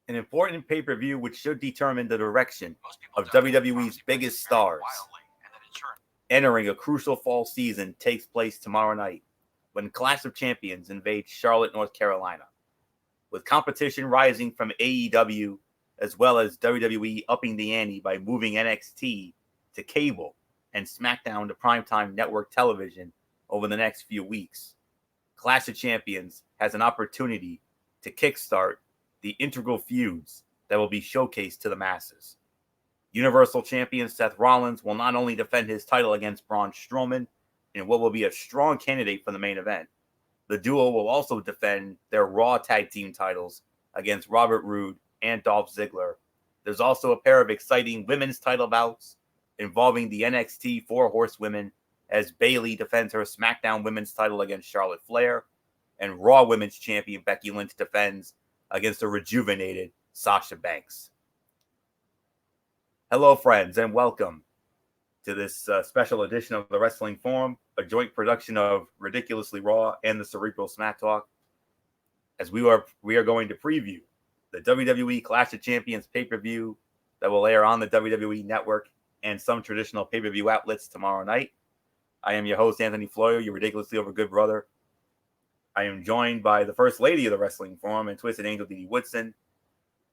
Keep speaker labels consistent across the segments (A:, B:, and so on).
A: an important pay-per-view which should determine the direction of WWE's biggest stars. Entering a crucial fall season takes place tomorrow night when Clash of Champions invades Charlotte, North Carolina. With competition rising from AEW as well as WWE upping the ante by moving NXT to cable and SmackDown to primetime network television over the next few weeks, Clash of Champions has an opportunity to kickstart the integral feuds that will be showcased to the masses. Universal Champion Seth Rollins will not only defend his title against Braun Strowman in what will be a strong candidate for the main event, the duo will also defend their Raw Tag Team titles against Robert Roode and Dolph Ziggler. There's also a pair of exciting women's title bouts involving the NXT Four Horsewomen as Bayley defends her SmackDown Women's title against Charlotte Flair, and Raw Women's Champion Becky Lynch defends against a rejuvenated Sasha Banks. Hello, friends, and welcome to this special edition of the Wrestling Forum, a joint production of Ridiculously Raw and the Cerebral Smack Talk, as we are going to preview the WWE Clash of Champions pay-per-view that will air on the WWE Network and some traditional pay-per-view outlets tomorrow night. I am your host, Anthony Floyo, your ridiculously over good brother. I am joined by the First Lady of the Wrestling Forum and Twisted Angel Dee Woodson.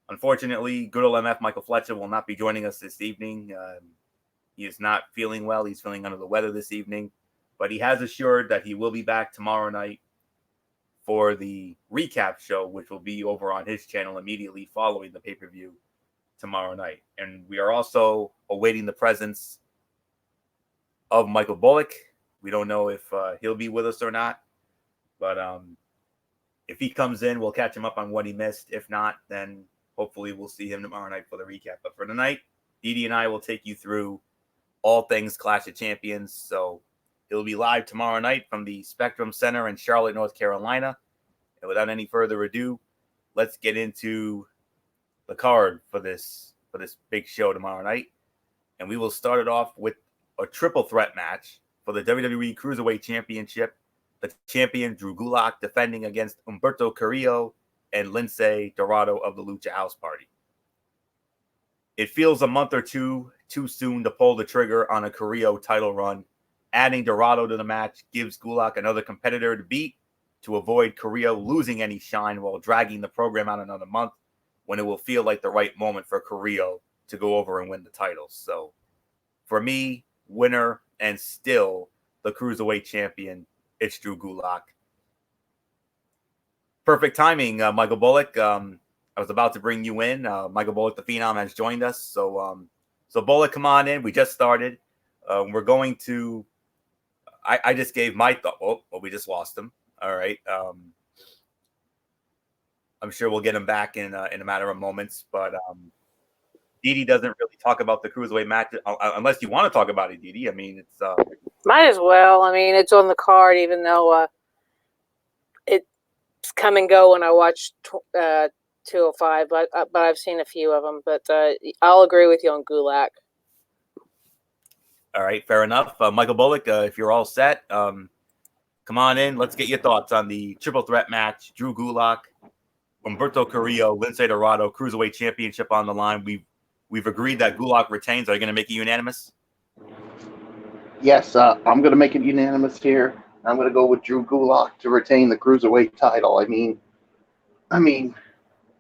A: Unfortunately, good old MF Michael Fletcher will not be joining us this evening. He is not feeling well. He's feeling under the weather this evening, but he has assured that he will be back tomorrow night for the recap show, which will be over on his channel immediately following the pay-per-view tomorrow night. And we are also awaiting the presence of Michael Bullock. We don't know if he'll be with us or not, but if he comes in, we'll catch him up on what he missed. If not, then hopefully we'll see him tomorrow night for the recap. But for tonight, Dee and I will take you through all things Clash of Champions. So it'll be live tomorrow night from the Spectrum Center in Charlotte, North Carolina. And without any further ado, let's get into the card for this big show tomorrow night. And we will start it off with a triple threat match for the WWE Cruiserweight Championship. The champion, Drew Gulak, defending against Humberto Carrillo and Lince Dorado of the Lucha House Party. It feels a month or two too soon to pull the trigger on a Carrillo title run. Adding Dorado to the match gives Gulak another competitor to beat to avoid Carrillo losing any shine while dragging the program out another month when it will feel like the right moment for Carrillo to go over and win the title. So for me, winner and still the Cruiserweight champion, it's Drew Gulak. Perfect timing, Michael Bullock. I was about to bring you in. Michael Bullock, the Phenom, has joined us. So Bullock, come on in. We just started. We're going to. I just gave my thought. Oh, we just lost him. All right. I'm sure we'll get him back in a matter of moments. But Dee doesn't really talk about the Cruiserweight match unless you want to talk about it, Dee. I mean, it's.
B: Might as well. I mean, it's on the card, even though it's come and go when I watch 205, but I've seen a few of them. But I'll agree with you on Gulak.
A: All right, fair enough. Michael Bullock, if you're all set, come on in. Let's get your thoughts on the triple threat match. Drew Gulak, Humberto Carrillo, Lince Dorado, Cruiserweight Championship on the line. We've agreed that Gulak retains. Are you going to make it unanimous?
C: Yes, I'm going to make it unanimous here. I'm going to go with Drew Gulak to retain the Cruiserweight title. I mean,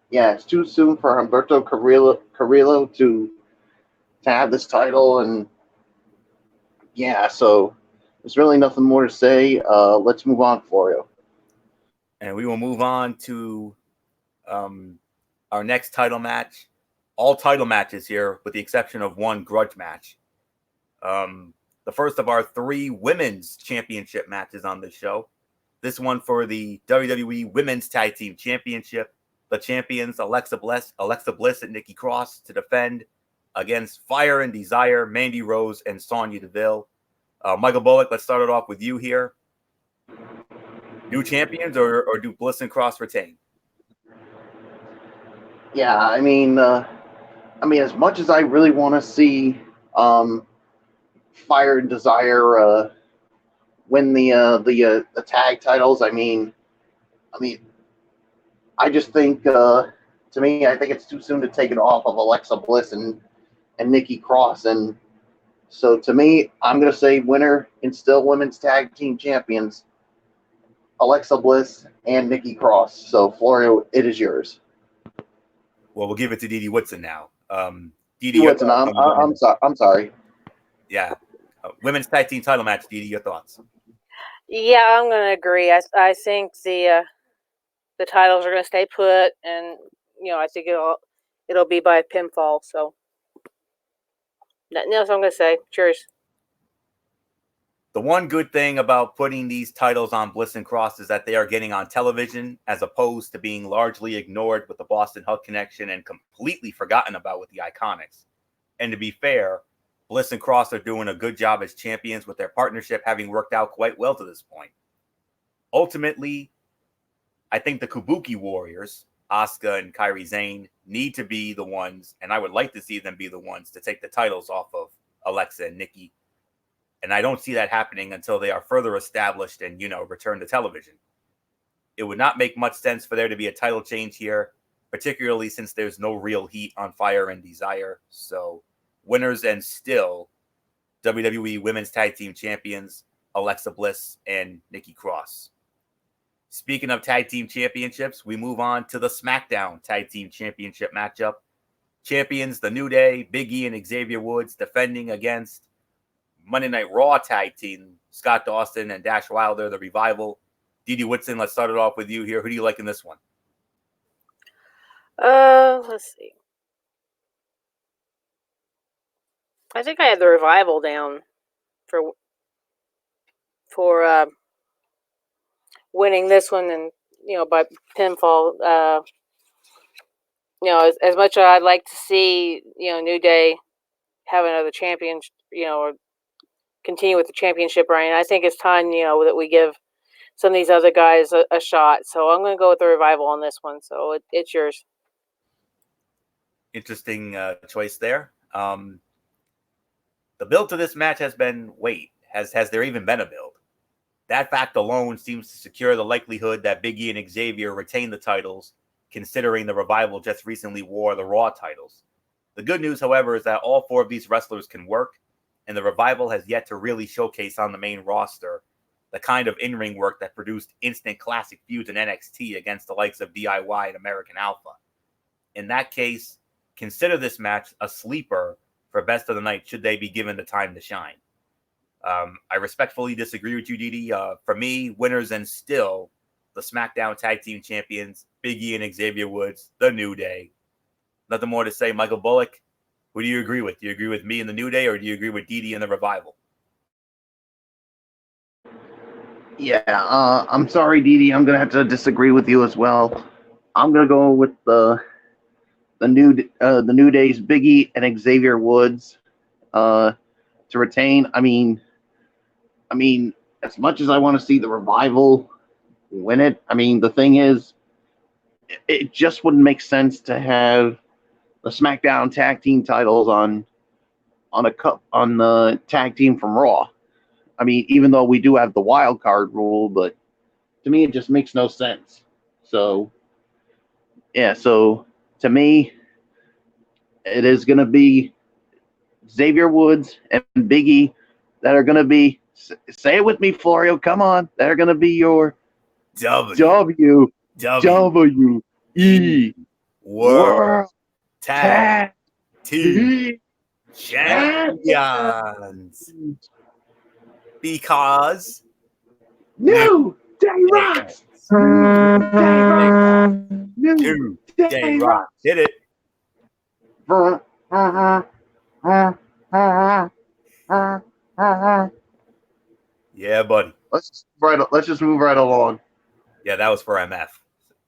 C: yeah, it's too soon for Humberto Carrillo to have this title, and yeah, so there's really nothing more to say. Let's move on for you.
A: And we will move on to our next title match. All title matches here, with the exception of one grudge match. The first of our three women's championship matches on this show. This one for the WWE Women's Tag Team Championship. The champions, Alexa Bliss and Nikki Cross, to defend against Fire and Desire, Mandy Rose, and Sonya Deville. Michael Bullock, let's start it off with you here. New champions or do Bliss and Cross retain?
C: Yeah, I mean, as much as I really want to see Fire and Desire win the tag titles, I mean, I just think to me, I think it's too soon to take it off of Alexa Bliss and Nikki Cross. And so to me, I'm going to say winner and still women's tag team champions, Alexa Bliss and Nikki Cross. So Florio, it is yours.
A: Well, we'll give it to Dee Dee Whitson now. Dee Dee,
C: Whitson, I'm sorry.
A: Yeah. Women's tag team title match. Dee Dee, your thoughts?
B: Yeah, I'm going to agree. I think the titles are going to stay put, and I think it'll be by pinfall. So nothing else I'm going to say. Cheers.
A: The one good thing about putting these titles on Bliss and Cross is that they are getting on television, as opposed to being largely ignored with the Boston Hug connection and completely forgotten about with the Iconics. And to be fair, Bliss and Cross are doing a good job as champions, with their partnership having worked out quite well to this point. Ultimately, I think the Kabuki Warriors, Asuka and Kairi Sane, need to be the ones, and I would like to see them be the ones to take the titles off of Alexa and Nikki. And I don't see that happening until they are further established and, return to television. It would not make much sense for there to be a title change here, particularly since there's no real heat on Fire and Desire. So winners and still WWE Women's Tag Team Champions, Alexa Bliss and Nikki Cross. Speaking of Tag Team Championships, we move on to the SmackDown Tag Team Championship matchup. Champions, The New Day, Big E and Xavier Woods, defending against Monday Night Raw Tag Team, Scott Dawson and Dash Wilder, The Revival. Dee Dee Whitson, let's start it off with you here. Who do you like in this one?
B: Let's see. I think I had The Revival down for winning this one, and by pinfall. As much as I'd like to see New Day have another champion, or continue with the championship reign, I think it's time that we give some of these other guys a shot. So I'm going to go with The Revival on this one. So it's yours.
A: Interesting choice there. The build to this match has been, has there even been a build? That fact alone seems to secure the likelihood that Big E and Xavier retain the titles, considering the Revival just recently wore the Raw titles. The good news, however, is that all four of these wrestlers can work, and the Revival has yet to really showcase on the main roster the kind of in-ring work that produced instant classic feuds in NXT against the likes of DIY and American Alpha. In that case, consider this match a sleeper for best of the night should they be given the time to shine. I respectfully disagree with you, Dee Dee. For me, winners and still the SmackDown Tag Team Champions, Big E and Xavier Woods, The New Day. Nothing more to say. Michael Bullock, who do you agree with? Do you agree with me and The New Day, or do you agree with Dee Dee and The Revival?
C: Yeah, I'm sorry, Dee Dee. I'm going to have to disagree with you as well. I'm going to go with the New Day's Big E and Xavier Woods to retain. I mean, as much as I want to see the Revival win it, the thing is, it just wouldn't make sense to have the SmackDown tag team titles on the tag team from Raw. Even though we do have the wild card rule, but to me, it just makes no sense. So, yeah, so to me, it is going to be Xavier Woods and Big E that are going to be, say it with me, Florio, come on, that are going to be your WWE World Tag Team
A: Champions. Because
C: New Day rocks.
A: New Day rocks. Hit it. Yeah, buddy.
C: Let's just move right along.
A: Yeah, that was for MF.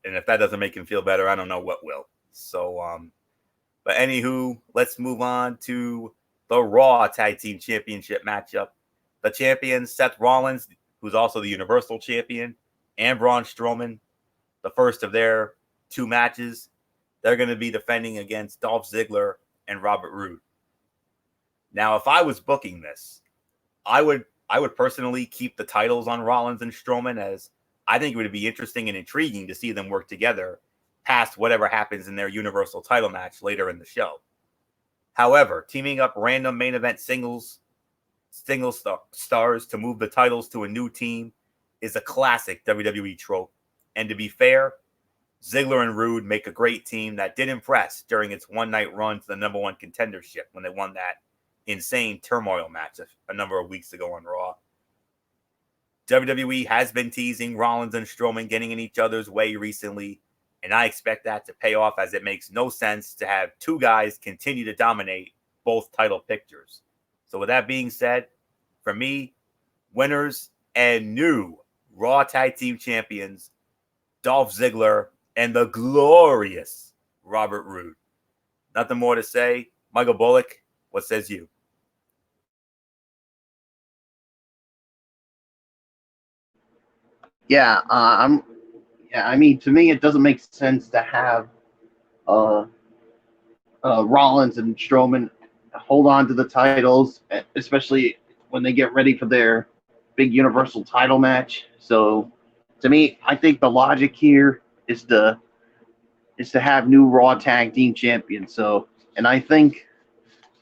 A: And if that doesn't make him feel better, I don't know what will. So, but anywho, let's move on to the Raw Tag Team Championship matchup. The champions, Seth Rollins, who's also the Universal Champion, and Braun Strowman, the first of their two matches. They're going to be defending against Dolph Ziggler and Robert Roode. Now, if I was booking this, I would personally keep the titles on Rollins and Strowman, as I think it would be interesting and intriguing to see them work together, past whatever happens in their Universal title match later in the show. However, teaming up random main event single stars to move the titles to a new team is a classic WWE trope. And to be fair, Ziggler and Rude make a great team that did impress during its one-night run to the number one contendership when they won that insane turmoil match a number of weeks ago on Raw. WWE has been teasing Rollins and Strowman getting in each other's way recently, and I expect that to pay off, as it makes no sense to have two guys continue to dominate both title pictures. So with that being said, for me, winners and new Raw Tag Team Champions, Dolph Ziggler and the glorious Robert Roode. Nothing more to say. Michael Bullock, what says you?
C: Yeah, I mean, to me, it doesn't make sense to have Rollins and Strowman hold on to the titles, especially when they get ready for their big Universal title match. So, to me, I think the logic here is to have new Raw Tag Team Champions. So, and I think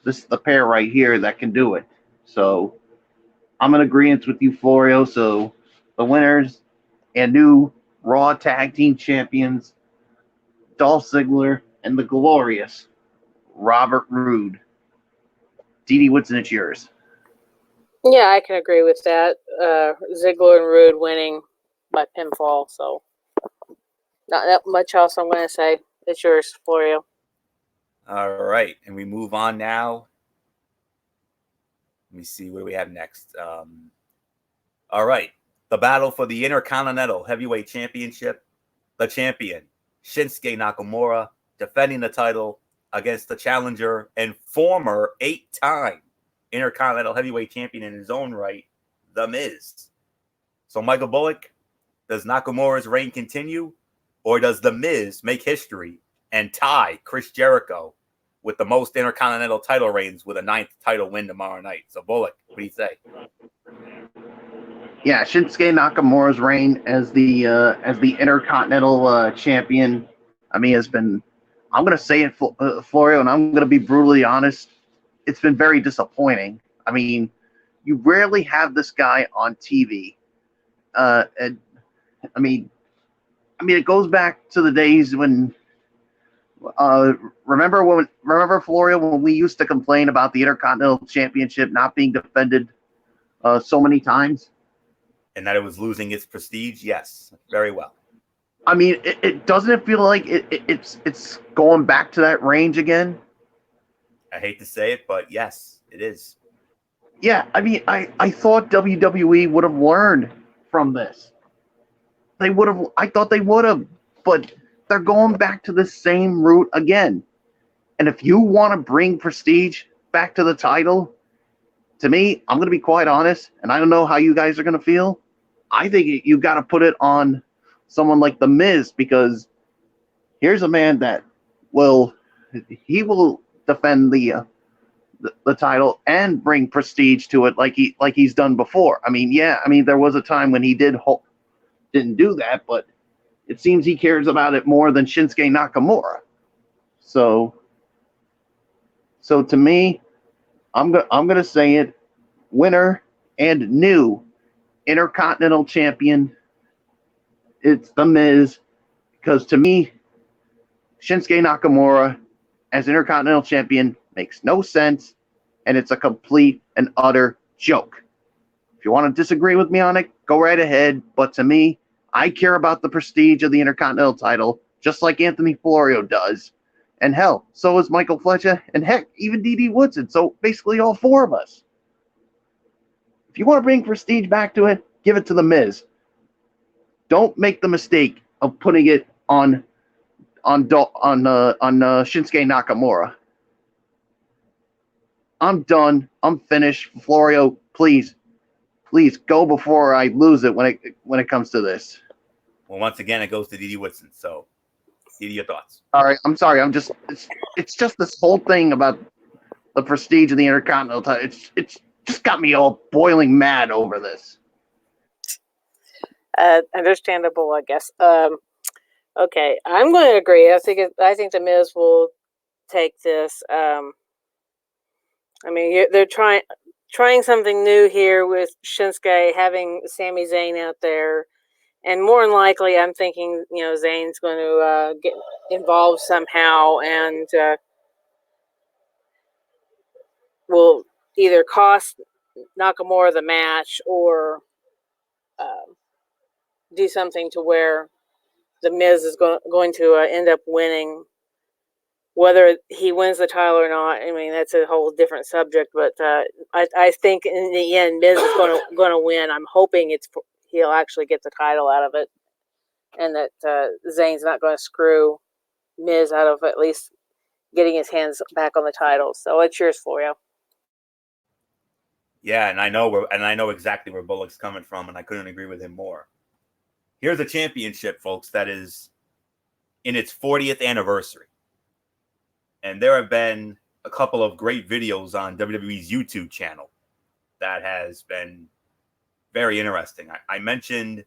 C: this is the pair right here that can do it. So, I'm in agreement with you, Florio. So, the winners and new Raw Tag Team Champions, Dolph Ziggler and the glorious Robert Roode. Dee Woodson, it's yours.
B: Yeah, I can agree with that. Ziggler and Rude winning by pinfall, so not that much else I'm going to say. It's yours, Florio.
A: All right, and we move on now. Let me see, what do we have next? All right, the battle for the Intercontinental Heavyweight Championship. The champion, Shinsuke Nakamura, defending the title against the challenger and former 8-time Intercontinental Heavyweight Champion in his own right, The Miz. So, Michael Bullock, does Nakamura's reign continue, or does The Miz make history and tie Chris Jericho with the most Intercontinental title reigns with a 9th title win tomorrow night? So, Bullock, what do you say?
C: Yeah, Shinsuke Nakamura's reign as the Intercontinental Champion, I mean, has been, I'm going to say it, Florio, and I'm going to be brutally honest, it's been very disappointing. I mean, you rarely have this guy on TV. And, I mean, it goes back to the days when, remember Florio, when we used to complain about the Intercontinental Championship not being defended so many times?
A: And that it was losing its prestige? Yes, very well.
C: I mean, it doesn't feel like it's going back to that range again?
A: I hate to say it, but yes, it is.
C: Yeah, I mean, I thought WWE would have learned from this. I thought they would have, but they're going back to the same route again. And if you want to bring prestige back to the title, to me, I'm going to be quite honest, and I don't know how you guys are going to feel. I think you got to put it on someone like The Miz, because here's a man that will defend the title and bring prestige to it like he's done before. I mean, yeah, I mean, there was a time when he didn't do that, but it seems he cares about it more than Shinsuke Nakamura. So to me, I'm gonna say it, winner and new Intercontinental Champion, it's The Miz, because to me, Shinsuke Nakamura as Intercontinental Champion makes no sense, and it's a complete and utter joke. If you want to disagree with me on it, go right ahead, but to me, I care about the prestige of the Intercontinental title, just like Anthony Florio does. And hell, so is Michael Fletcher, and heck, even Dee Woodson, so basically all four of us. If you want to bring prestige back to it, give it to The Miz. Don't make the mistake of putting it on Shinsuke Nakamura. I'm done. I'm finished. Florio, please go before I lose it when it comes to this.
A: Well, once again, it goes to Dee Woodson. So, Dee, your thoughts?
C: All right, I'm sorry. It's just this whole thing about the prestige of the Intercontinental title. It's just got me all boiling mad over this.
B: Understandable, I guess. Okay, I'm going to agree. I think the Miz will take this. I mean, they're trying something new here with Shinsuke having Sami Zayn out there, and more than likely, I'm thinking Zayn's going to get involved somehow and will either cost Nakamura the match or uh, do something to where the Miz is going to end up winning. Whether he wins the title or not, I mean that's a whole different subject. But I think in the end, Miz is going to win. I'm hoping he'll actually get the title out of it, and that Zayn's not going to screw Miz out of at least getting his hands back on the title. So it's yours, Florio.
A: Yeah, and I know exactly where Bullock's coming from, and I couldn't agree with him more. Here's a championship, folks, that is in its 40th anniversary. And there have been a couple of great videos on WWE's YouTube channel that has been very interesting. I mentioned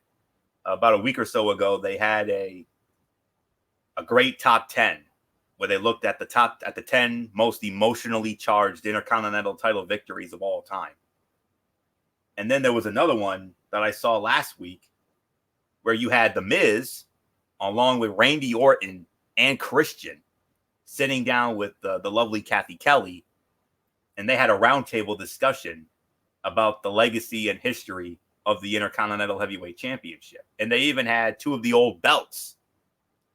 A: about a week or so ago, they had a great top 10 where they looked at the 10 most emotionally charged Intercontinental title victories of all time. And then there was another one that I saw last week where you had The Miz along with Randy Orton and Christian sitting down with the lovely Kathy Kelly, and they had a roundtable discussion about the legacy and history of the Intercontinental Heavyweight Championship. And they even had two of the old belts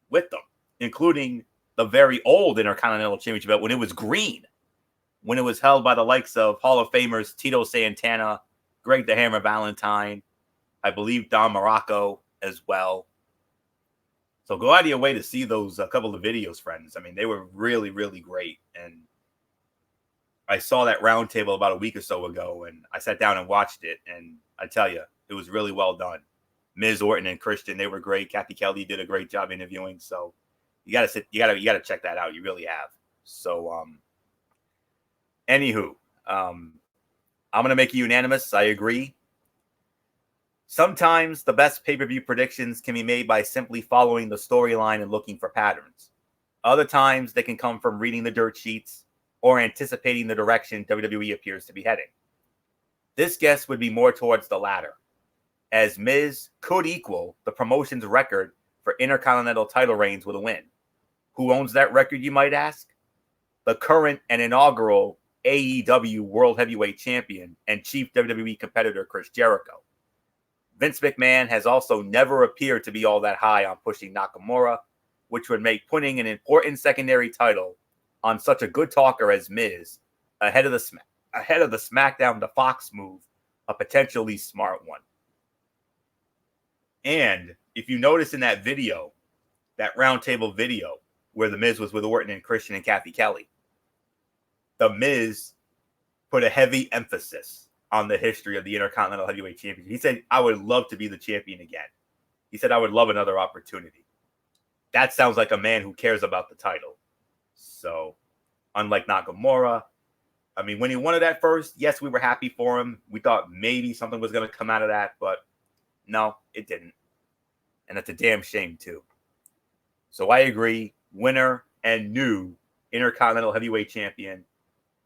A: with them, including the very old Intercontinental Championship belt when it was green, when it was held by the likes of Hall of Famers Tito Santana, Greg the Hammer Valentine, I believe Don Morocco as well. So go out of your way to see those couple of videos, friends. I mean, they were really, really great. And I saw that roundtable about a week or so ago, and I sat down and watched it. And I tell you, it was really well done. Miz, Orton, and Christian, they were great. Kathy Kelly did a great job interviewing. So you gotta check that out. You really have. So anywho, I'm gonna make it unanimous. I agree. Sometimes the best pay-per-view predictions can be made by simply following the storyline and looking for patterns. Other times they can come from reading the dirt sheets or anticipating the direction WWE appears to be heading. This guess would be more towards the latter, as Miz could equal the promotion's record for Intercontinental title reigns with a win. Who owns that record, you might ask? The current and inaugural AEW World Heavyweight Champion and Chief WWE competitor Chris Jericho. Vince McMahon has also never appeared to be all that high on pushing Nakamura, which would make putting an important secondary title on such a good talker as Miz ahead of the SmackDown to Fox move a potentially smart one. And if you notice in that video, that roundtable video where the Miz was with Orton and Christian and Kathy Kelly, the Miz put a heavy emphasis on the history of the Intercontinental Heavyweight Championship. He said, I would love to be the champion again. He said, I would love another opportunity. That sounds like a man who cares about the title. So, unlike Nakamura, I mean, when he won it at first, yes, we were happy for him. We thought maybe something was going to come out of that, but no, it didn't. And that's a damn shame, too. So I agree. Winner and new Intercontinental Heavyweight Champion,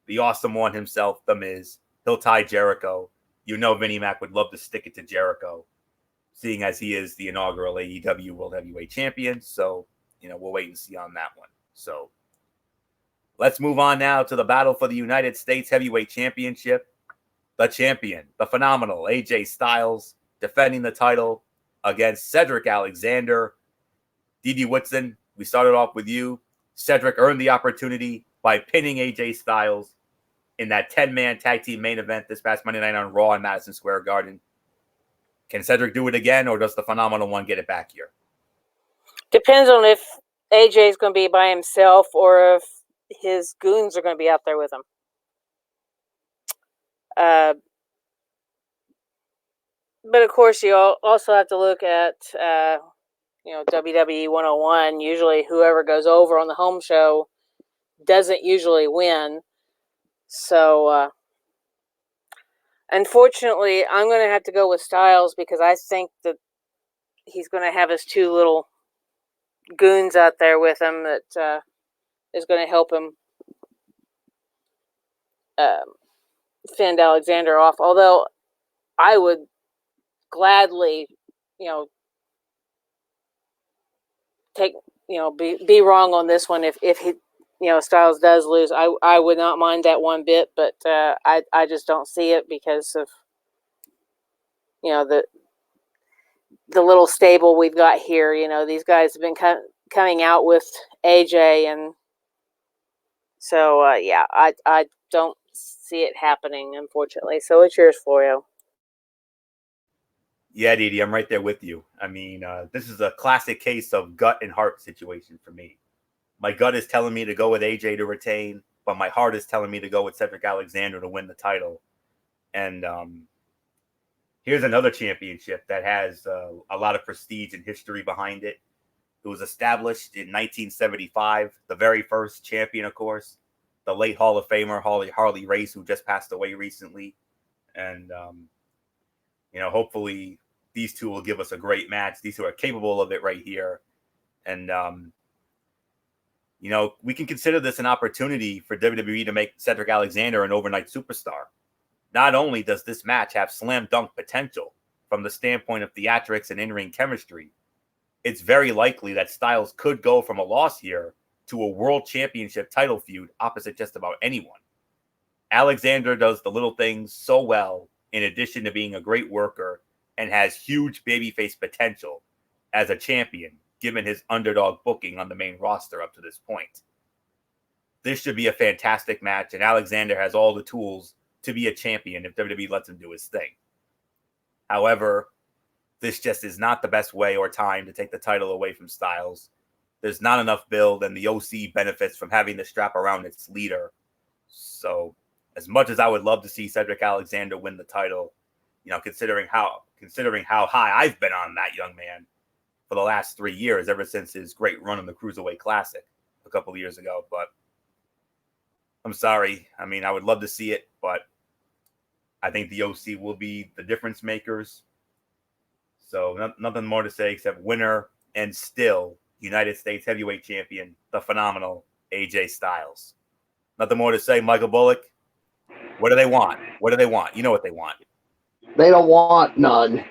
A: the awesome one himself, The Miz. He'll tie Jericho. You know Vinnie Mac would love to stick it to Jericho, seeing as he is the inaugural AEW World Heavyweight Champion. So, we'll wait and see on that one. So, let's move on now to the battle for the United States Heavyweight Championship. The champion, the phenomenal AJ Styles, defending the title against Cedric Alexander. D.D. Woodson, we started off with you. Cedric earned the opportunity by pinning AJ Styles in that 10-man tag team main event this past Monday night on Raw in Madison Square Garden. Can Cedric do it again, or does the phenomenal one get it back here?
B: Depends on if AJ is going to be by himself or if his goons are going to be out there with him. But of course, you also have to look at WWE 101. Usually, whoever goes over on the home show doesn't usually win. So, unfortunately, I'm going to have to go with Styles because I think that he's going to have his two little goons out there with him that is going to help him fend Alexander off. Although I would gladly, be wrong on this one if he, Styles does lose. I would not mind that one bit, but I just don't see it because of the little stable we've got here. These guys have been coming out with AJ, and so I don't see it happening, unfortunately. So it's yours, Florio.
A: Yeah, Didi, I'm right there with you. I mean, this is a classic case of gut and heart situation for me. My gut is telling me to go with AJ to retain, but my heart is telling me to go with Cedric Alexander to win the title. And here's another championship that has a lot of prestige and history behind it. It was established in 1975, the very first champion, of course, the late Hall of Famer Harley Race, who just passed away recently. And, hopefully these two will give us a great match. These two are capable of it right here. And, we can consider this an opportunity for WWE to make Cedric Alexander an overnight superstar. Not only does this match have slam dunk potential from the standpoint of theatrics and in-ring chemistry, it's very likely that Styles could go from a loss here to a world championship title feud opposite just about anyone. Alexander does the little things so well, in addition to being a great worker, and has huge babyface potential as a champion, given his underdog booking on the main roster up to this point. This should be a fantastic match, and Alexander has all the tools to be a champion if WWE lets him do his thing. However, this just is not the best way or time to take the title away from Styles. There's not enough build, and the OC benefits from having the strap around its leader. So, as much as I would love to see Cedric Alexander win the title, considering how high I've been on that young man for the last 3 years, ever since his great run in the Cruiserweight Classic a couple of years ago. But I'm sorry. I mean, I would love to see it, but I think the OC will be the difference makers. So nothing more to say except winner and still United States Heavyweight Champion, the phenomenal AJ Styles. Nothing more to say. Michael Bullock, what do they want? What do they want? You know what they want.
C: They don't want none,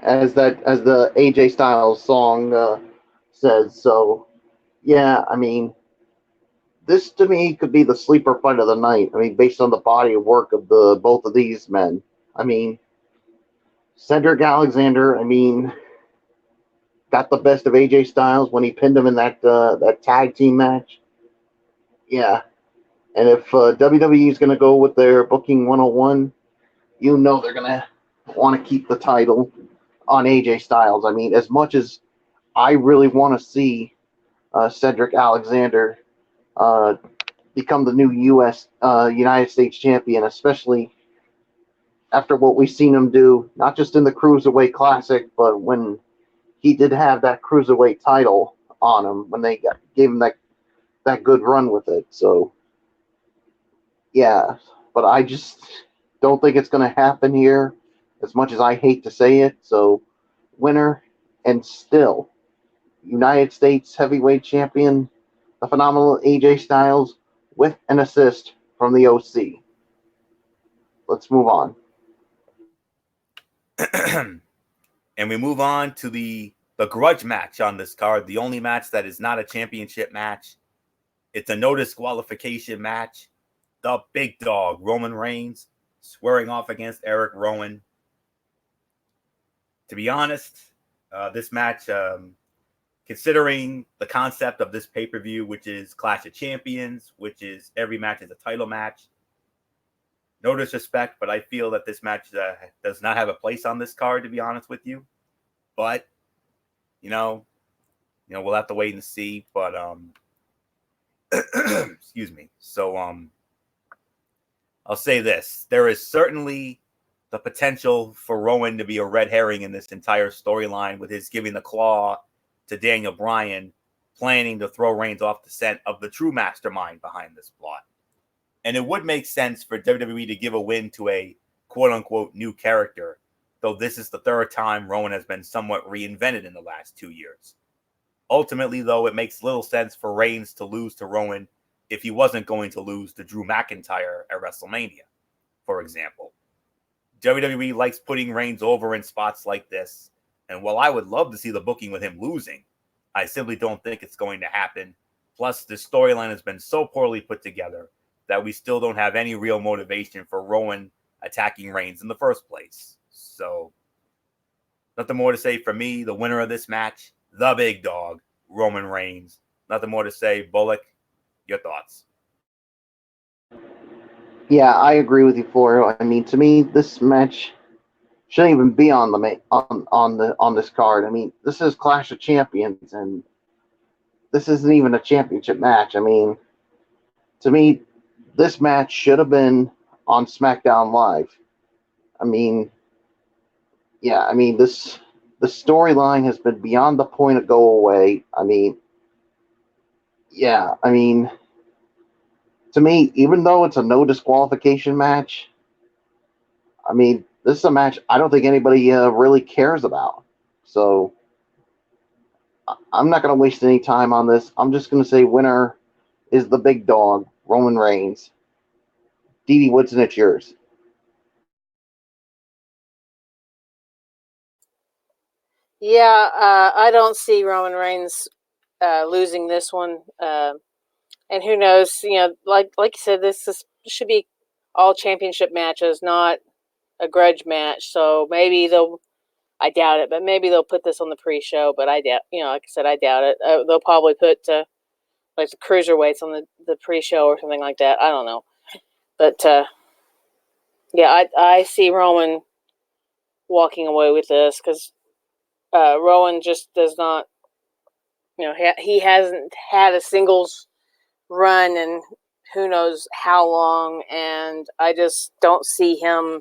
C: as the AJ Styles song says. So, yeah, I mean, this to me could be the sleeper fight of the night. I mean, based on the body of work of both of these men. I mean, Cedric Alexander, got the best of AJ Styles when he pinned him in that tag team match. Yeah, and if WWE is going to go with their booking 101, they're going to want to keep the title on AJ Styles. I mean, as much as I really want to see Cedric Alexander become the new United States champion, especially after what we've seen him do, not just in the Cruiserweight Classic, but when he did have that Cruiserweight title on him, when they gave him that good run with it. So, yeah, but I just don't think it's going to happen here, as much as I hate to say it. So, winner and still United States Heavyweight Champion, the phenomenal AJ Styles, with an assist from the OC. Let's move on.
A: And we move on to the grudge match on this card, the only match that is not a championship match. It's a no disqualification match. The big dog, Roman Reigns, squaring off against Eric Rowan. To be honest, this match, considering the concept of this pay-per-view, which is Clash of Champions, which is every match is a title match, no disrespect, but I feel that this match does not have a place on this card, to be honest with you. But, we'll have to wait and see. But, excuse me. So, I'll say this. There is certainly the potential for Rowan to be a red herring in this entire storyline, with his giving the claw to Daniel Bryan, planning to throw Reigns off the scent of the true mastermind behind this plot. And it would make sense for WWE to give a win to a quote-unquote new character, though this is the third time Rowan has been somewhat reinvented in the last 2 years. Ultimately, though, it makes little sense for Reigns to lose to Rowan if he wasn't going to lose to Drew McIntyre at WrestleMania, for example. WWE likes putting Reigns over in spots like this, and while I would love to see the booking with him losing, I simply don't think it's going to happen. Plus, the storyline has been so poorly put together that we still don't have any real motivation for Rowan attacking Reigns in the first place. So, nothing more to say for me. The winner of this match, the big dog, Roman Reigns. Nothing more to say. Bullock, your thoughts?
C: Yeah, I agree with you, Florio. I mean, to me, this match shouldn't even be on the on this card. I mean, this is Clash of Champions, and this isn't even a championship match. I mean, to me, this match should have been on SmackDown Live. I mean, yeah, I mean the storyline has been beyond the point of go away. I mean, yeah, I mean, to me, even though it's a no disqualification match, I mean, this is a match I don't think anybody really cares about. So I'm not going to waste any time on this. I'm just going to say winner is the big dog, Roman Reigns. Dee Woodson, it's yours.
B: Yeah, I don't see Roman Reigns losing this one. And who knows? Like you said, should be all championship matches, not a grudge match. So maybe they'll. I doubt it, but maybe they'll put this on the pre-show. But I doubt. Like I said, I doubt it. They'll probably put like the cruiserweights on the pre-show or something like that. I don't know. But yeah, I see Roman walking away with this because Rowan just does not. He hasn't had a singles run in who knows how long, and I just don't see him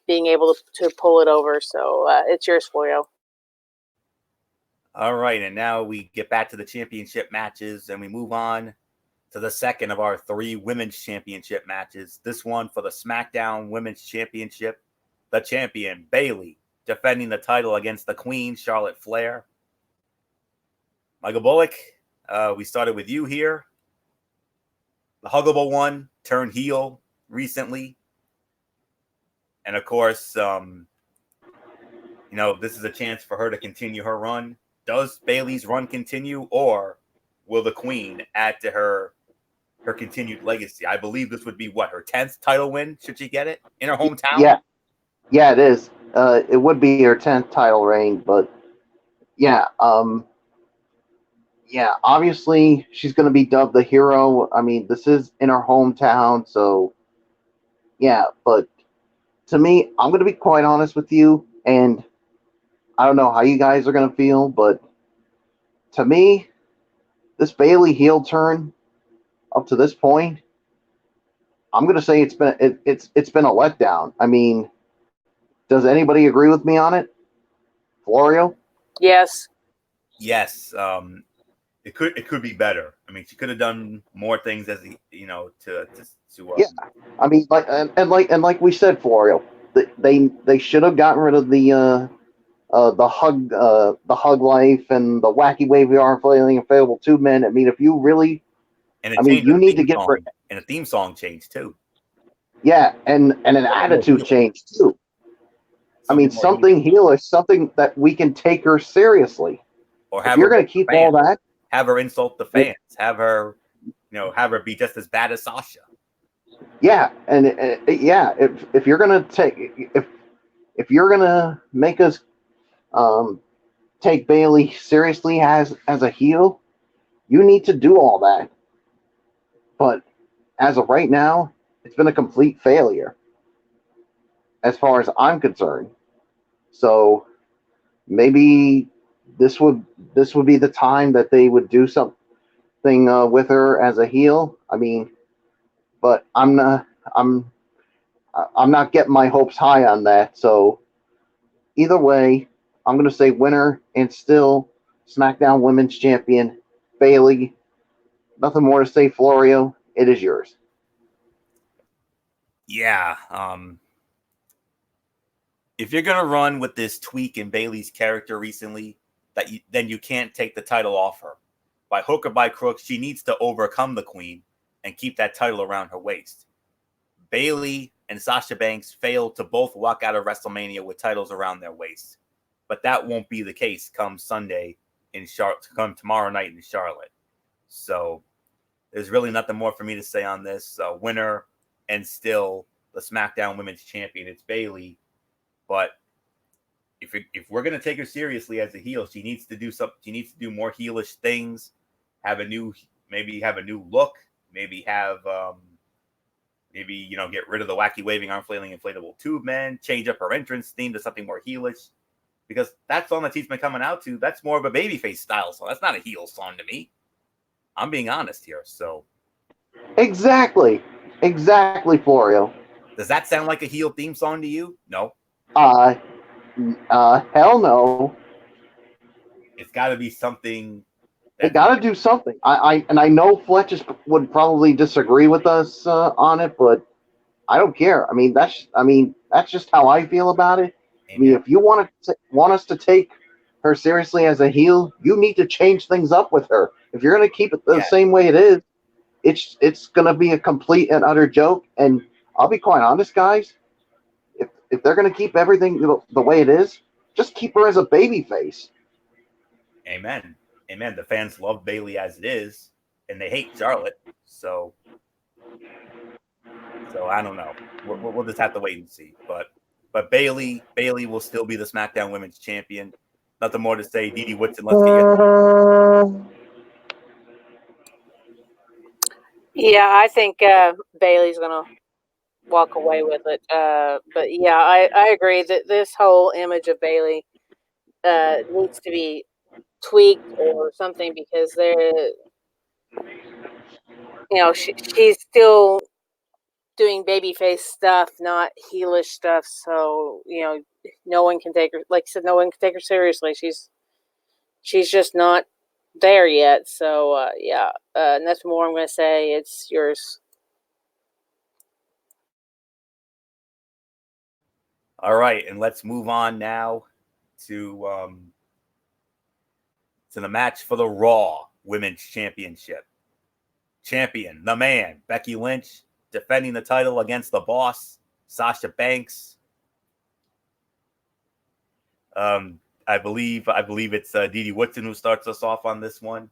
B: being able to pull it over. So it's yours, Floyo.
A: All right, and now we get back to the championship matches, and we move on to the second of our 3 women's championship matches. This one for the SmackDown Women's Championship. The champion, Bayley, defending the title against the Queen, Charlotte Flair. Michael Bullock, we started with you here. The Huggable One turned heel recently. And of course, this is a chance for her to continue her run. Does Bayley's run continue, or will the Queen add to her continued legacy? I believe this would be her 10th title win, should she get it, in her hometown?
C: Yeah, it is. It would be her 10th title reign, but yeah, obviously she's going to be dubbed the hero. I mean, this is in her hometown, so yeah, but to me, I'm going to be quite honest with you, and I don't know how you guys are going to feel, but to me, this Bayley heel turn up to this point, I'm going to say it's been a letdown. I mean, does anybody agree with me on it? Florio?
B: Yes.
A: Yes. It could be better. I mean, she could have done more things to
C: yeah. I mean, like we said, Florio, they should have gotten rid of the hug life and the wacky wavy arm flailing and failable 2 men. I mean, if you really, you need to get rid.
A: And a theme song change too.
C: Yeah, and an attitude change too. I mean, something heelish, something that we can take her seriously.
A: Or
C: if you're going to keep all that,
A: have her insult the fans, have her be just as bad as Sasha.
C: Yeah, and if you're going to if you're going to make us take Bayley seriously as a heel, you need to do all that. But as of right now, it's been a complete failure as far as I'm concerned. So maybe this would be the time that they would do something with her as a heel. I mean, but I'm not getting my hopes high on that. So either way, I'm going to say winner and still SmackDown Women's Champion Bayley. Nothing more to say, Florio. It is yours.
A: Yeah. If you're going to run with this tweak in Bayley's character recently, then you can't take the title off her. By hook or by crook, she needs to overcome the queen and keep that title around her waist. Bayley and Sasha Banks failed to both walk out of WrestleMania with titles around their waist. But that won't be the case come Sunday in Charlotte, come tomorrow night in Charlotte. So there's really nothing more for me to say on this. Winner and still the SmackDown Women's Champion, it's Bayley. But if we're gonna take her seriously as a heel, she needs to do something. She needs to do more heelish things. Maybe have a new look. Maybe have get rid of the wacky waving arm flailing inflatable tube men. Change up her entrance theme to something more heelish, because that song that she's been coming out to, that's more of a babyface style song. That's not a heel song to me. I'm being honest here. So
C: exactly, Florio.
A: Does that sound like a heel theme song to you? No.
C: Hell no.
A: It's got to be something.
C: They got to do something. I know Fletch would probably disagree with us on it, but I don't care. I mean, that's just how I feel about it. Amen. I mean, if you want us to take her seriously as a heel, you need to change things up with her. If you're going to keep it the same way it is, it's going to be a complete and utter joke. And I'll be quite honest, guys. If they're going to keep everything the way it is, just keep her as a baby face.
A: Amen. The fans love Bayley as it is, and they hate Charlotte. So I don't know. We'll just have to wait and see. But Bayley will still be the SmackDown Women's Champion. Nothing more to say. Dee Dee Woodson, let's get you.
B: Yeah, I think Bayley's gonna walk away with it. But yeah, I agree that this whole image of Bayley needs to be tweaked or something, because she's still doing babyface stuff, not heelish stuff. So no one can take her. Like I said, no one can take her seriously. She's just not there yet. So yeah, nothing more I'm going to say. It's yours.
A: All right, and let's move on now to the match for the Raw Women's Championship. Champion, the man, Becky Lynch, defending the title against the boss, Sasha Banks. I believe it's Dee Dee Woodson who starts us off on this one.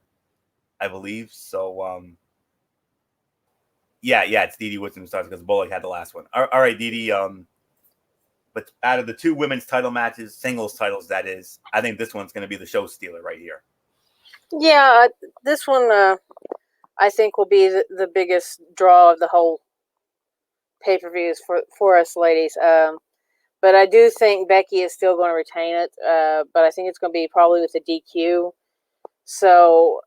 A: I believe so. Yeah, it's Dee Dee Woodson who starts because Bullock had the last one. All right, Dee Dee. But out of the two women's title matches, singles titles, that is, I think this one's going to be the show stealer right here.
B: Yeah, this one I think will be the biggest draw of the whole pay-per-views for us ladies. But I do think Becky is still going to retain it. But I think it's going to be probably with a DQ. So,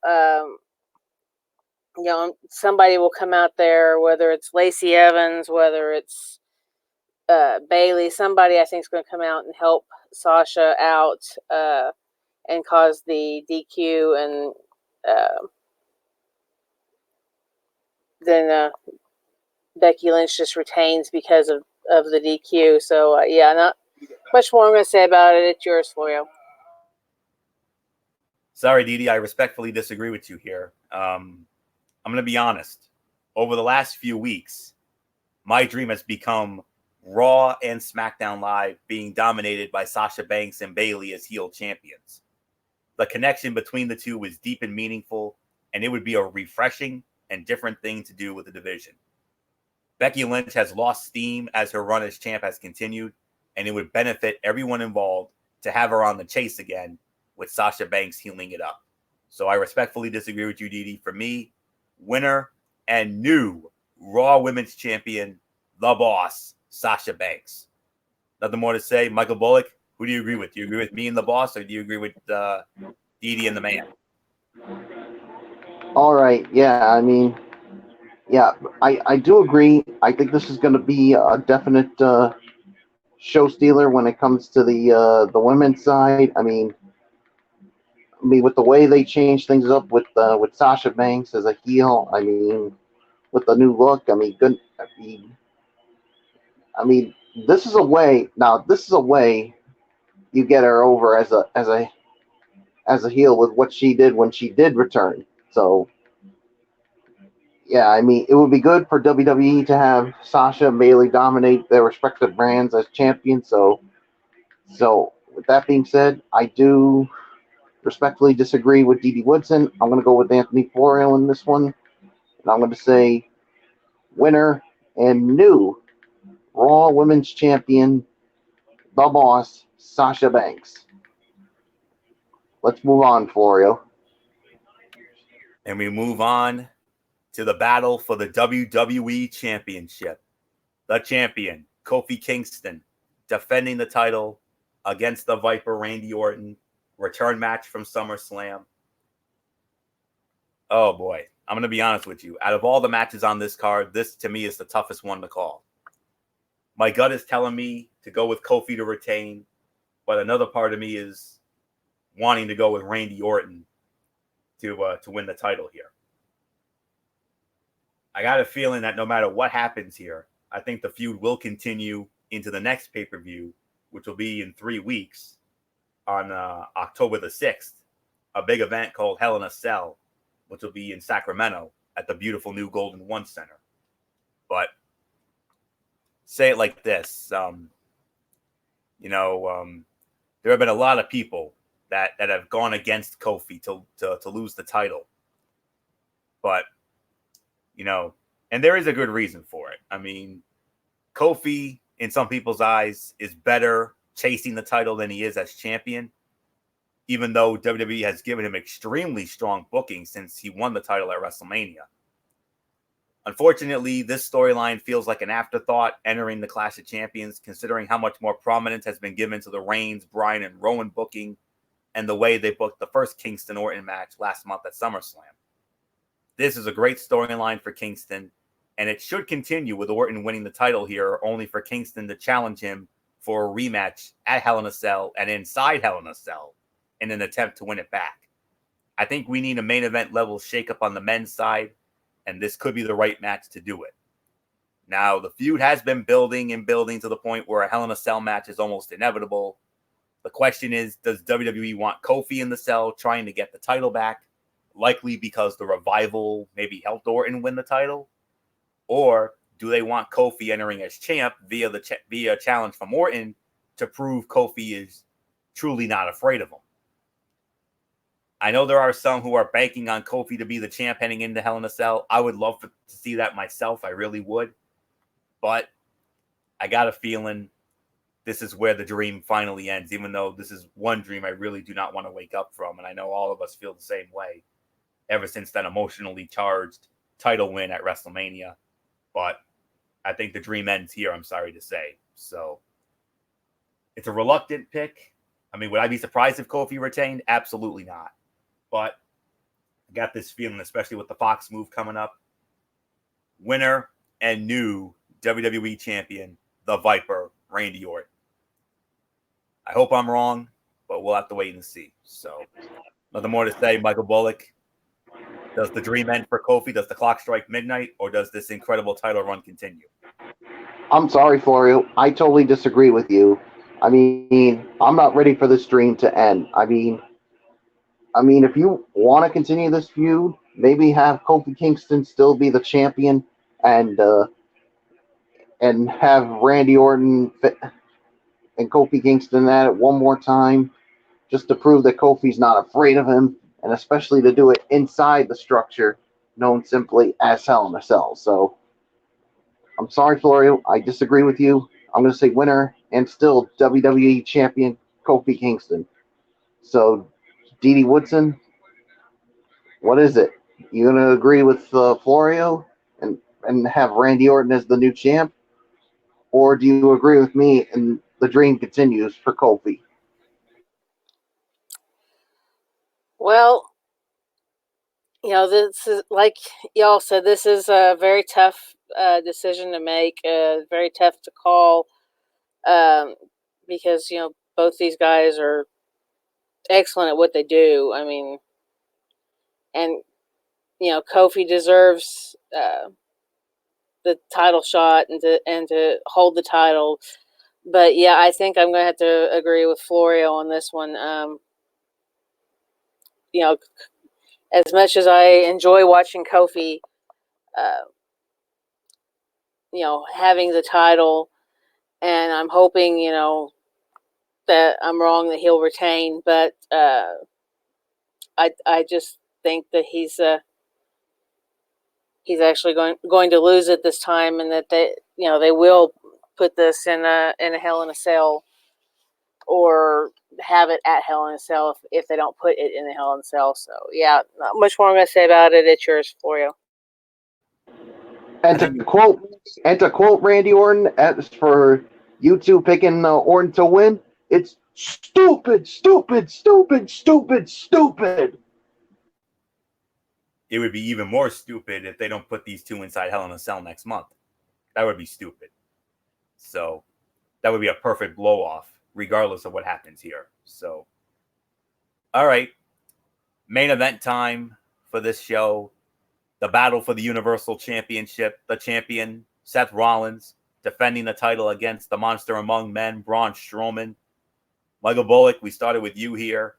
B: somebody will come out there, whether it's Lacey Evans, whether it's Bayley, somebody I think is going to come out and help Sasha out and cause the DQ, and then Becky Lynch just retains because of the DQ. So yeah, not much more I'm going to say about it. It's yours, Florio.
A: Sorry, Dee Dee, I respectfully disagree with you here. I'm going to be honest. Over the last few weeks, my dream has become Raw and SmackDown Live being dominated by Sasha Banks and Bayley as heel champions. The connection between the two is deep and meaningful, and it would be a refreshing and different thing to do with the division. Becky Lynch has lost steam as her run as champ has continued, and it would benefit everyone involved to have her on the chase again with Sasha Banks healing it up. So I respectfully disagree with you, Dee Dee. For me, winner and new Raw Women's Champion, the boss, Sasha Banks. Nothing more to say. Michael Bullock, who do you agree with? Do you agree with me and the boss, or do you agree with Dee Dee and the man?
C: All right. Yeah, I mean, yeah, I do agree. I think this is going to be a definite show stealer when it comes to the women's side. I mean, with the way they changed things up with Sasha Banks as a heel. I mean, with the new look. I mean, good. I mean, this is a way. Now, this is a way you get her over as as a heel with what she did when she did return. So, yeah, I mean, it would be good for WWE to have Sasha and Bayley dominate their respective brands as champions. So with that being said, I do respectfully disagree with Dee Dee Woodson. I'm going to go with Anthony Florio in this one. And I'm going to say winner and new Raw Women's Champion, the boss, Sasha Banks. Let's move on, Florio.
A: And we move on to the battle for the WWE Championship. The champion, Kofi Kingston, defending the title against the Viper, Randy Orton. Return match from SummerSlam. Oh, boy. I'm going to be honest with you. Out of all the matches on this card, this, to me, is the toughest one to call. My gut is telling me to go with Kofi to retain, but another part of me is wanting to go with Randy Orton to win the title here. I got a feeling that no matter what happens here, I think the feud will continue into the next pay-per-view, which will be in 3 weeks on October the 6th, a big event called Hell in a Cell, which will be in Sacramento at the beautiful new Golden One Center. But say it like this, there have been a lot of people that have gone against Kofi to lose the title. But, and there is a good reason for it. I mean, Kofi, in some people's eyes, is better chasing the title than he is as champion, even though WWE has given him extremely strong booking since he won the title at WrestleMania. Unfortunately, this storyline feels like an afterthought entering the Clash of Champions, considering how much more prominence has been given to the Reigns, Bryan, and Rowan booking and the way they booked the first Kingston-Orton match last month at SummerSlam. This is a great storyline for Kingston, and it should continue with Orton winning the title here, only for Kingston to challenge him for a rematch at Hell in a Cell and inside Hell in a Cell in an attempt to win it back. I think we need a main event level shakeup on the men's side, and this could be the right match to do it. Now, the feud has been building and building to the point where a Hell in a Cell match is almost inevitable. The question is, does WWE want Kofi in the cell trying to get the title back? Likely because the Revival maybe helped Orton win the title? Or do they want Kofi entering as champ via a challenge from Orton to prove Kofi is truly not afraid of him? I know there are some who are banking on Kofi to be the champ heading into Hell in a Cell. I would love to see that myself. I really would. But I got a feeling this is where the dream finally ends, even though this is one dream I really do not want to wake up from. And I know all of us feel the same way ever since that emotionally charged title win at WrestleMania. But I think the dream ends here, I'm sorry to say. So it's a reluctant pick. I mean, would I be surprised if Kofi retained? Absolutely not. But I got this feeling, especially with the Fox move coming up. Winner and new WWE champion, the Viper, Randy Orton. I hope I'm wrong, but we'll have to wait and see. So, nothing more to say. Michael Bullock, does the dream end for Kofi? Does the clock strike midnight? Or does this incredible title run continue?
C: I'm sorry, Florio. I totally disagree with you. I mean, I'm not ready for this dream to end. I mean, if you want to continue this feud, maybe have Kofi Kingston still be the champion and have Randy Orton and Kofi Kingston at it one more time, just to prove that Kofi's not afraid of him, and especially to do it inside the structure known simply as Hell in a Cell. So, I'm sorry, Florio. I disagree with you. I'm going to say winner and still WWE champion Kofi Kingston. So, Dee Dee Woodson, what is it? You going to agree with Florio and have Randy Orton as the new champ? Or do you agree with me and the dream continues for Kofi?
B: Well, this is, like y'all said, this is a very tough decision to make, very tough to call, because, both these guys are excellent at what they do. I mean, and, Kofi deserves the title shot and to hold the title. But, yeah, I think I'm going to have to agree with Florio on this one. you know, as much as I enjoy watching Kofi, uh, having the title, and I'm hoping, that I'm wrong, that he'll retain, but I just think that he's actually going to lose it this time, and that they will put this in a Hell in a Cell, or have it at Hell in a Cell if they don't put it in the Hell in a Cell. So yeah, not much more I'm going to say about it. It's yours, Florio.
C: And to quote Randy Orton, as for you two picking Orton to win, it's stupid, stupid, stupid, stupid, stupid.
A: It would be even more stupid if they don't put these two inside Hell in a Cell next month. That would be stupid. So that would be a perfect blow off, regardless of what happens here. So, all right. Main event time for this show. The battle for the Universal Championship. The champion, Seth Rollins, defending the title against the monster among men, Braun Strowman. Michael Bullock, we started with you here.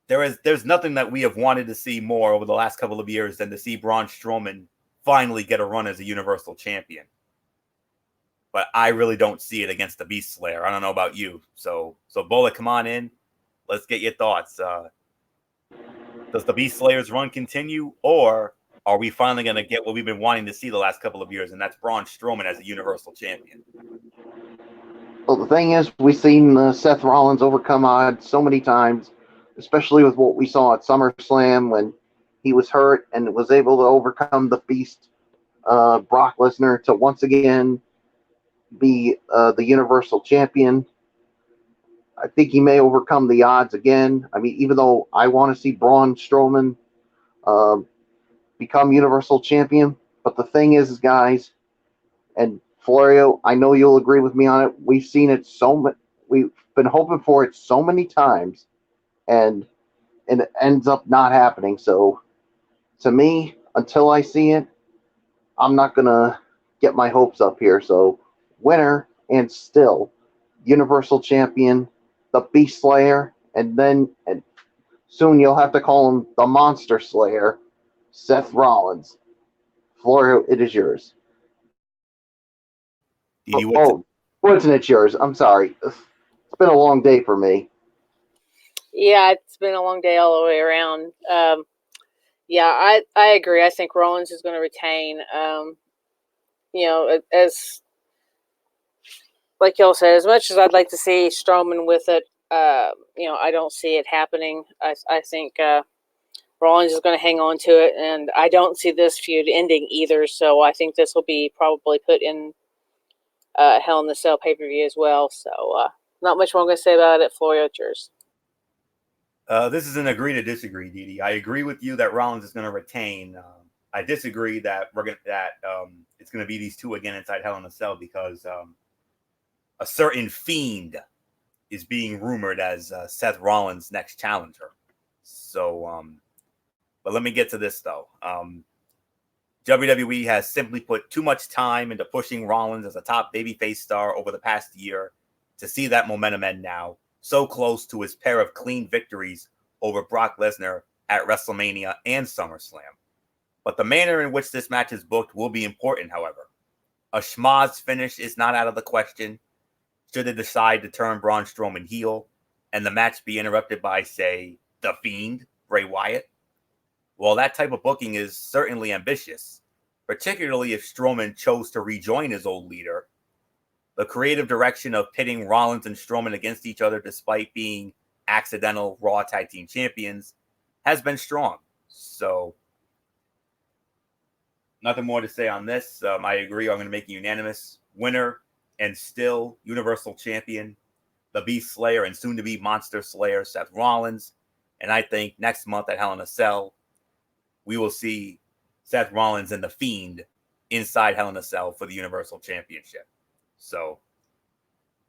A: There's nothing that we have wanted to see more over the last couple of years than to see Braun Strowman finally get a run as a Universal Champion. But I really don't see it against the Beast Slayer. I don't know about you. So Bullock, come on in. Let's get your thoughts. Does the Beast Slayer's run continue, or are we finally going to get what we've been wanting to see the last couple of years, and that's Braun Strowman as a Universal Champion?
C: Well, the thing is, we've seen Seth Rollins overcome odds so many times, especially with what we saw at SummerSlam when he was hurt and was able to overcome the Beast, Brock Lesnar, to once again be the Universal Champion. I think he may overcome the odds again. I mean, even though I want to see Braun Strowman become Universal Champion, but the thing is, guys, and Florio, I know you'll agree with me on it. We've seen it so much. We've been hoping for it so many times, and it ends up not happening. So, to me, until I see it, I'm not gonna get my hopes up here. So, winner and still Universal Champion, the Beast Slayer, and soon you'll have to call him the Monster Slayer, Seth Rollins. Florio, it is yours. Wasn't it yours? I'm sorry. It's been a long day for me.
B: Yeah, it's been a long day all the way around. Yeah, I agree. I think Rollins is going to retain. As like y'all said, as much as I'd like to see Strowman with it, I don't see it happening. I think Rollins is going to hang on to it, and I don't see this feud ending either. So I think this will be probably put in Hell in the Cell pay-per-view as well. So not much more I'm going to say about it. Florio, it's yours.
A: This is an agree to disagree, Didi. I agree with you that Rollins is going to retain. I disagree that it's going to be these two again inside Hell in a Cell, because a certain Fiend is being rumored as Seth Rollins' next challenger. So, but let me get to this though. WWE has simply put too much time into pushing Rollins as a top babyface star over the past year to see that momentum end now, so close to his pair of clean victories over Brock Lesnar at WrestleMania and SummerSlam. But the manner in which this match is booked will be important, however. A schmoz finish is not out of the question should they decide to turn Braun Strowman heel and the match be interrupted by, say, The Fiend, Bray Wyatt. Well, that type of booking is certainly ambitious, particularly if Strowman chose to rejoin his old leader. The creative direction of pitting Rollins and Strowman against each other despite being accidental Raw Tag Team Champions has been strong. So, nothing more to say on this. I agree. I'm going to make it unanimous. Winner and still Universal Champion, the Beast Slayer and soon-to-be Monster Slayer, Seth Rollins. And I think next month at Hell in a Cell, we will see Seth Rollins and The Fiend inside Hell in a Cell for the Universal Championship. So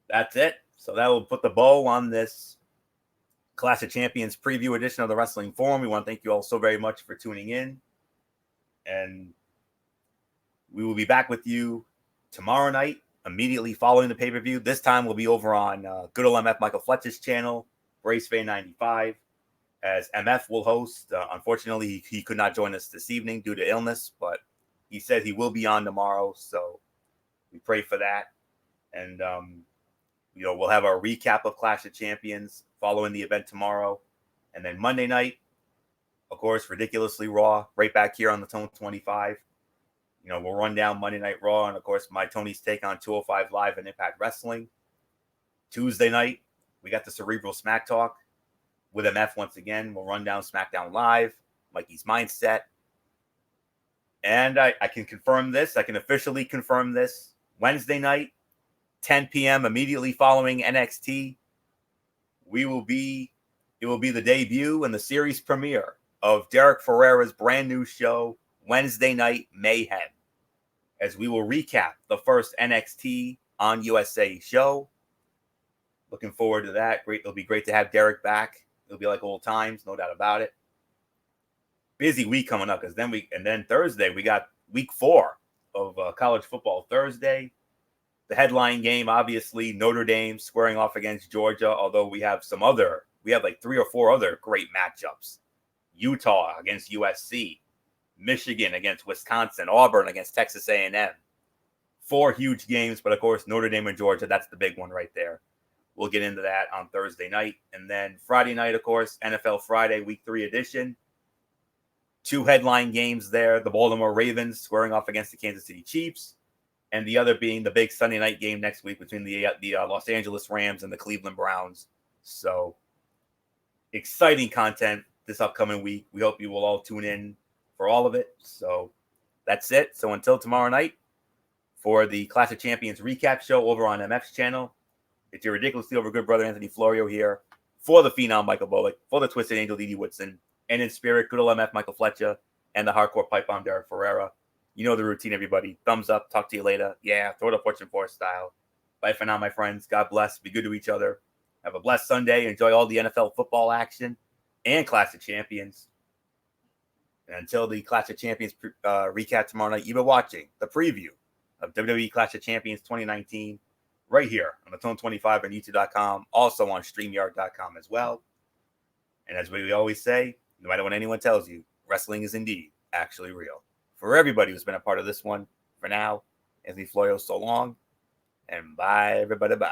A: that's it. So that will put the bow on this Clash of Champions preview edition of the Wrestling Forum. We want to thank you all so very much for tuning in. And we will be back with you tomorrow night, immediately following the pay-per-view. This time we'll be over on Good Old MF Michael Fletcher's channel Brace Fan 95, as MF will host. Unfortunately, he could not join us this evening due to illness, but he said he will be on tomorrow, so we pray for that. And, we'll have our recap of Clash of Champions following the event tomorrow. And then Monday night, of course, Ridiculously Raw, right back here on the Tone 25. We'll run down Monday Night Raw and, of course, my Tony's take on 205 Live and Impact Wrestling. Tuesday night, we got the Cerebral Smack Talk with MF once again. We'll run down SmackDown Live, Mikey's Mindset. And I can confirm this. I can officially confirm this. Wednesday night, 10 p.m., immediately following NXT, it will be the debut and the series premiere of Derek Ferrera's brand new show, Wednesday Night Mayhem, as we will recap the first NXT on USA show. Looking forward to that. Great. It'll be great to have Derek back. It'll be like old times, no doubt about it. Busy week coming up, because then Thursday we got week 4 of college football Thursday. The headline game, obviously, Notre Dame squaring off against Georgia, although we have like 3 or 4 other great matchups. Utah against USC, Michigan against Wisconsin, Auburn against Texas A&M. 4 huge games, but of course, Notre Dame and Georgia, that's the big one right there. We'll get into that on Thursday night. And then Friday night, of course, NFL Friday, Week 3 edition. 2 headline games there. The Baltimore Ravens squaring off against the Kansas City Chiefs. And the other being the big Sunday night game next week between the Los Angeles Rams and the Cleveland Browns. So, exciting content this upcoming week. We hope you will all tune in for all of it. So, that's it. So, until tomorrow night, for the Clash of Champions recap show over on MF's channel, it's your ridiculously over good brother Anthony Florio here, for the Phenom Michael Bullock, for the Twisted Angel Didi Woodson, and in spirit, good old MF Michael Fletcher, and the hardcore pipe bomb Derek Ferrera. You know the routine, everybody. Thumbs up. Talk to you later. Yeah, throw the Fortune 4 style. Bye for now, my friends. God bless. Be good to each other. Have a blessed Sunday. Enjoy all the NFL football action and Clash of Champions. And until the Clash of Champions recap tomorrow night, you've been watching the preview of WWE Clash of Champions 2019 right here on the Tone 25 and YouTube.com, also on StreamYard.com as well. And as we always say, no matter what anyone tells you, wrestling is indeed actually real. For everybody who's been a part of this one, for now, Anthony Florio, so long, and bye, everybody, bye.